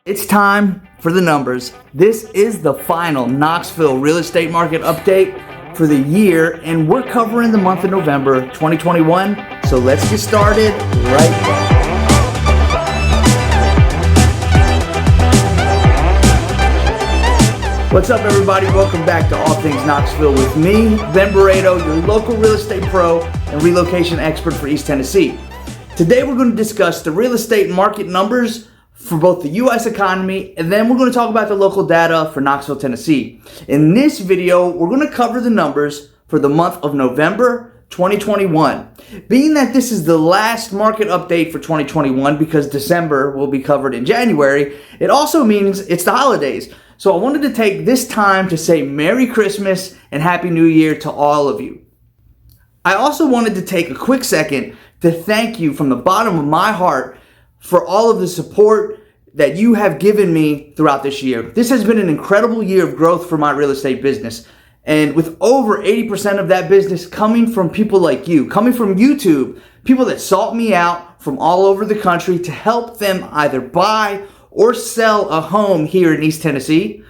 It's time for the numbers. This is the final Knoxville real estate market update for the year, and we're covering the month of November 2021. So let's get started right now. What's up, everybody? Welcome back to All Things Knoxville with me, Ben Barredo, your local real estate pro and relocation expert for East Tennessee. Today we're going to discuss the real estate market numbers for both the U.S. economy, and then we're going to talk about the local data for Knoxville, Tennessee. In this video, we're going to cover the numbers for the month of November 2021. Being that this is the last market update for 2021 because December will be covered in January, it also means it's the holidays. So I wanted to take this time to say Merry Christmas and Happy New Year to all of you. I also wanted to take a quick second to thank you from the bottom of my heart for all of the support that you have given me throughout this year. This has been an incredible year of growth for my real estate business. And with over 80% of that business coming from people like you, coming from YouTube, people that sought me out from all over the country to help them either buy or sell a home here in East Tennessee.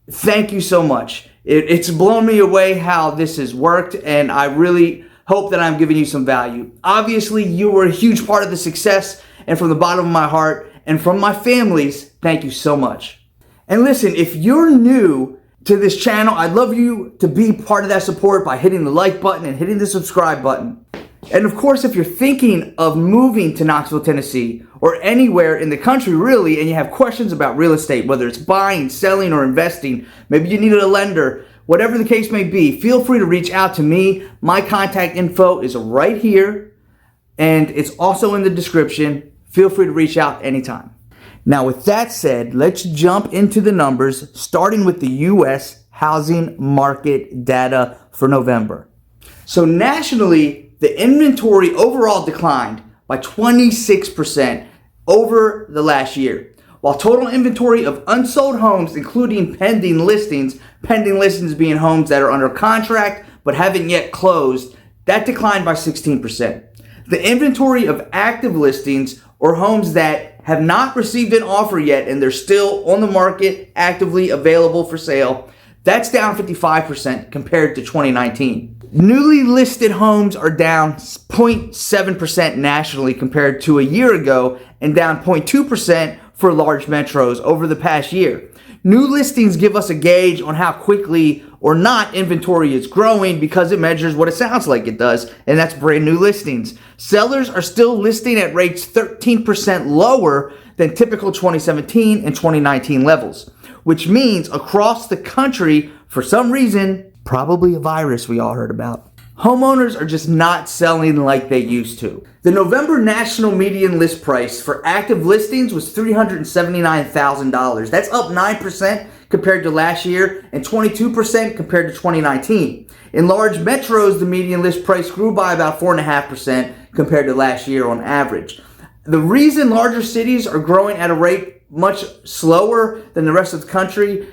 Thank you so much. It's blown me away how this has worked, and I really hope that I'm giving you some value. Obviously, you were a huge part of the success, and from the bottom of my heart and from my families, thank you so much. And listen, if you're new to this channel, I'd love you to be part of that support by hitting the like button and hitting the subscribe button. And of course, if you're thinking of moving to Knoxville, Tennessee, or anywhere in the country really, and you have questions about real estate, whether it's buying, selling, or investing, maybe you needed a lender, whatever the case may be, feel free to reach out to me. My contact info is right here, and it's also in the description. Feel free to reach out anytime. Now, with that said, let's jump into the numbers, starting with the U.S. housing market data for November. So nationally, the inventory overall declined by 26% over the last year, while total inventory of unsold homes, including pending listings being homes that are under contract but haven't yet closed, that declined by 16%. The inventory of active listings, or homes that have not received an offer yet and they're still on the market, actively available for sale, that's down 55% compared to 2019. Newly listed homes are down 0.7% nationally compared to a year ago, and down 0.2% for large metros over the past year. New listings give us a gauge on how quickly or not inventory is growing because it measures what it sounds like it does, and that's brand new listings. Sellers are still listing at rates 13% lower than typical 2017 and 2019 levels, which means across the country, for some reason, probably a virus we all heard about, homeowners are just not selling like they used to. The November national median list price for active listings was $379,000. That's up 9% compared to last year and 22% compared to 2019. In large metros, the median list price grew by about 4.5% compared to last year on average. The reason larger cities are growing at a rate much slower than the rest of the country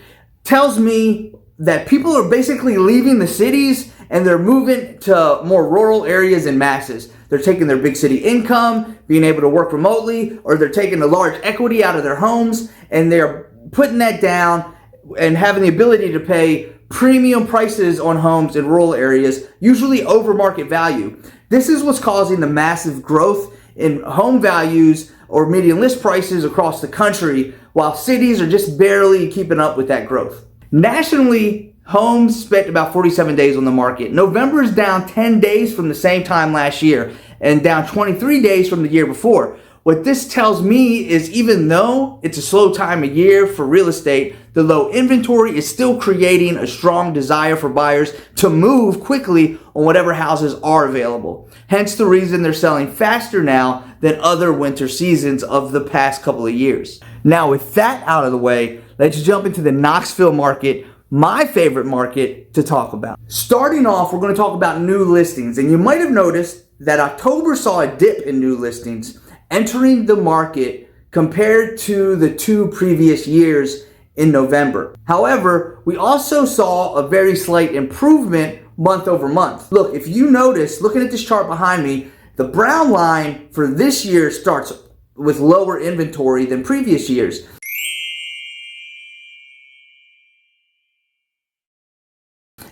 tells me that people are basically leaving the cities and they're moving to more rural areas in masses. They're taking their big city income, being able to work remotely, or they're taking a large equity out of their homes and they're putting that down and having the ability to pay premium prices on homes in rural areas, usually over market value. This is what's causing the massive growth in home values or median list prices across the country, while cities are just barely keeping up with that growth. Nationally, homes spent about 47 days on the market. November is down 10 days from the same time last year and down 23 days from the year before. What this tells me is even though it's a slow time of year for real estate, the low inventory is still creating a strong desire for buyers to move quickly on whatever houses are available. Hence the reason they're selling faster now than other winter seasons of the past couple of years. Now, with that out of the way, let's jump into the Knoxville market, my favorite market to talk about. Starting off, we're going to talk about new listings. And you might have noticed that October saw a dip in new listings entering the market compared to the two previous years in November. However, we also saw a very slight improvement month over month. Look, if you notice, looking at this chart behind me, the brown line for this year starts with lower inventory than previous years.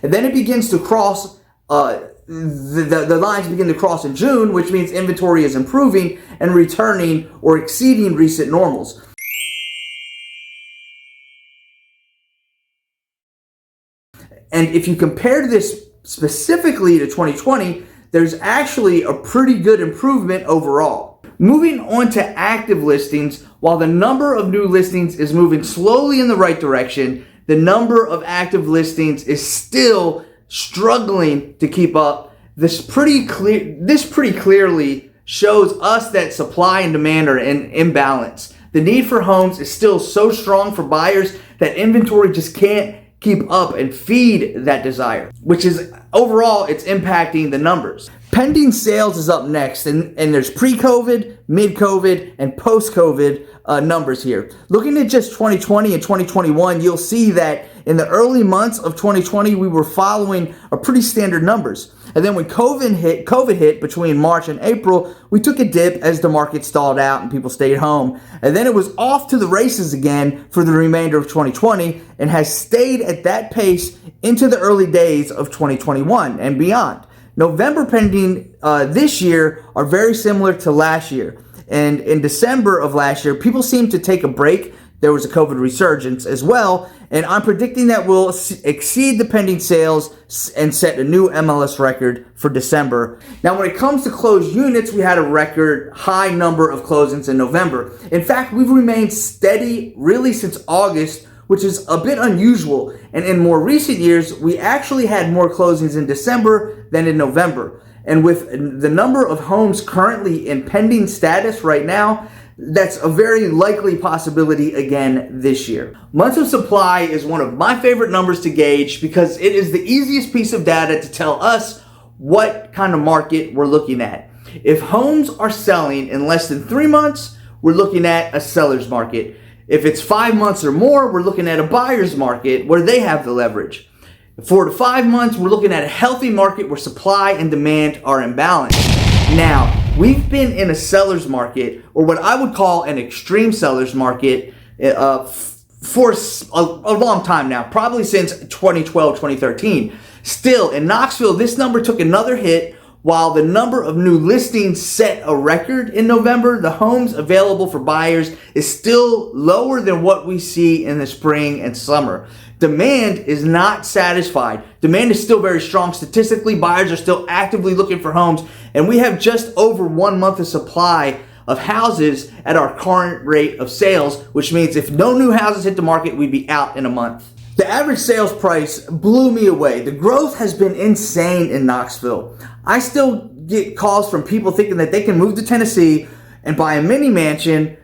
And then it begins to cross, the lines begin to cross in June, which means inventory is improving and returning or exceeding recent normals. And if you compare this specifically to 2020, there's actually a pretty good improvement overall. Moving on to active listings, while the number of new listings is moving slowly in the right direction, the number of active listings is still struggling to keep up. This pretty clearly shows us that supply and demand are in imbalance. The need for homes is still so strong for buyers that inventory just can't keep up and feed that desire, which is overall it's impacting the numbers. Pending sales is up next, and there's pre-COVID, mid-COVID, and post-COVID numbers here. Looking at just 2020 and 2021, you'll see that in the early months of 2020, we were following a pretty standard numbers. And then when COVID hit between March and April, we took a dip as the market stalled out and people stayed home. And then it was off to the races again for the remainder of 2020 and has stayed at that pace into the early days of 2021 and beyond. November pending this year are very similar to last year. And in December of last year, people seemed to take a break. There was a COVID resurgence as well. And I'm predicting that we'll exceed the pending sales and set a new MLS record for December. Now, when it comes to closed units, we had a record high number of closings in November. In fact, we've remained steady really since August, which is a bit unusual. And in more recent years, we actually had more closings in December than in November. And with the number of homes currently in pending status right now, that's a very likely possibility again this year. Months of supply is one of my favorite numbers to gauge because it is the easiest piece of data to tell us what kind of market we're looking at. If homes are selling in less than 3 months, we're looking at a seller's market. If it's 5 months or more, we're looking at a buyer's market where they have the leverage. 4 to 5 months, we're looking at a healthy market where supply and demand are in balance. Now, we've been in a seller's market, or what I would call an extreme seller's market, for a long time now, probably since 2012, 2013. Still, in Knoxville, this number took another hit. While the number of new listings set a record in November, the homes available for buyers is still lower than what we see in the spring and summer. Demand is not satisfied. Demand is still very strong statistically. Buyers are still actively looking for homes, and we have just over 1 month of supply of houses at our current rate of sales, which means if no new houses hit the market, we'd be out in a month. The average sales price blew me away. The growth has been insane in Knoxville. I still get calls from people thinking that they can move to Tennessee and buy a mini mansion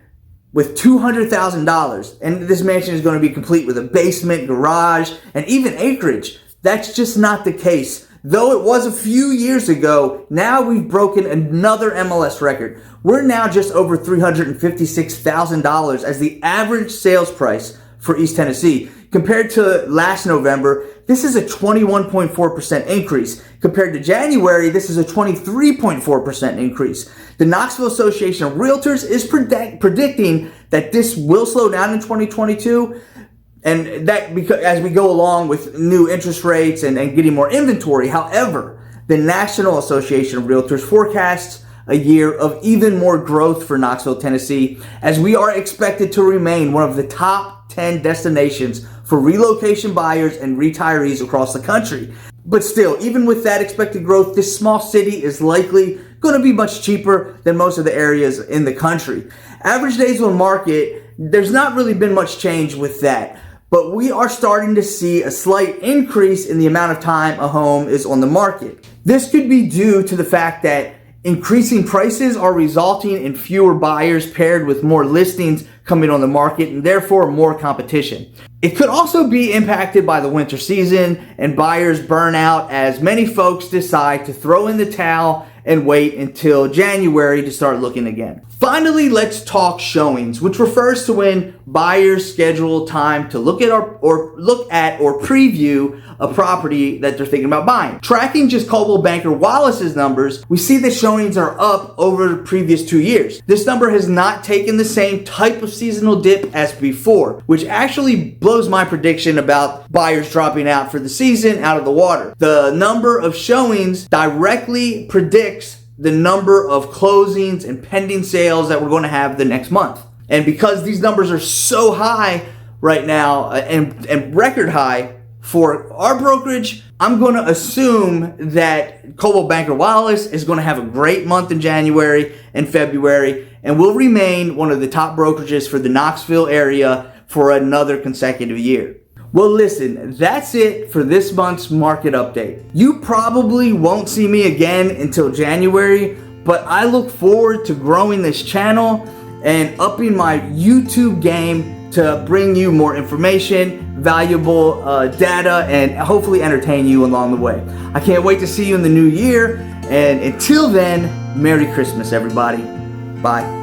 with $200,000. And this mansion is going to be complete with a basement, garage, and even acreage. That's just not the case. Though it was a few years ago, now we've broken another MLS record. We're now just over $356,000 as the average sales price for East Tennessee. Compared to last November, this is a 21.4% increase. Compared to January, this is a 23.4% increase. The Knoxville Association of Realtors is predicting that this will slow down in 2022, and that because as we go along with new interest rates and getting more inventory. However, the National Association of Realtors forecasts a year of even more growth for Knoxville, Tennessee, as we are expected to remain one of the top 10 destinations for relocation buyers and retirees across the country. But still, even with that expected growth, this small city is likely going to be much cheaper than most of the areas in the country. Average days on market, there's not really been much change with that, but we are starting to see a slight increase in the amount of time a home is on the market. This could be due to the fact that increasing prices are resulting in fewer buyers paired with more listings coming on the market and therefore more competition. It could also be impacted by the winter season and buyers burn out as many folks decide to throw in the towel and wait until January to start looking again. Finally, let's talk showings, which refers to when buyers schedule time to look at or preview a property that they're thinking about buying. Tracking just Coldwell Banker Wallace's numbers, we see that showings are up over the previous 2 years. This number has not taken the same type of seasonal dip as before, which actually blows my prediction about buyers dropping out for the season out of the water. The number of showings directly predicts the number of closings and pending sales that we're going to have the next month. And because these numbers are so high right now and record high for our brokerage, I'm going to assume that Coldwell Banker Wallace is going to have a great month in January and February and will remain one of the top brokerages for the Knoxville area for another consecutive year. Well, listen, that's it for this month's market update. You probably won't see me again until January, but I look forward to growing this channel and upping my YouTube game to bring you more information, valuable data, and hopefully entertain you along the way. I can't wait to see you in the new year, and until then, Merry Christmas, everybody. Bye.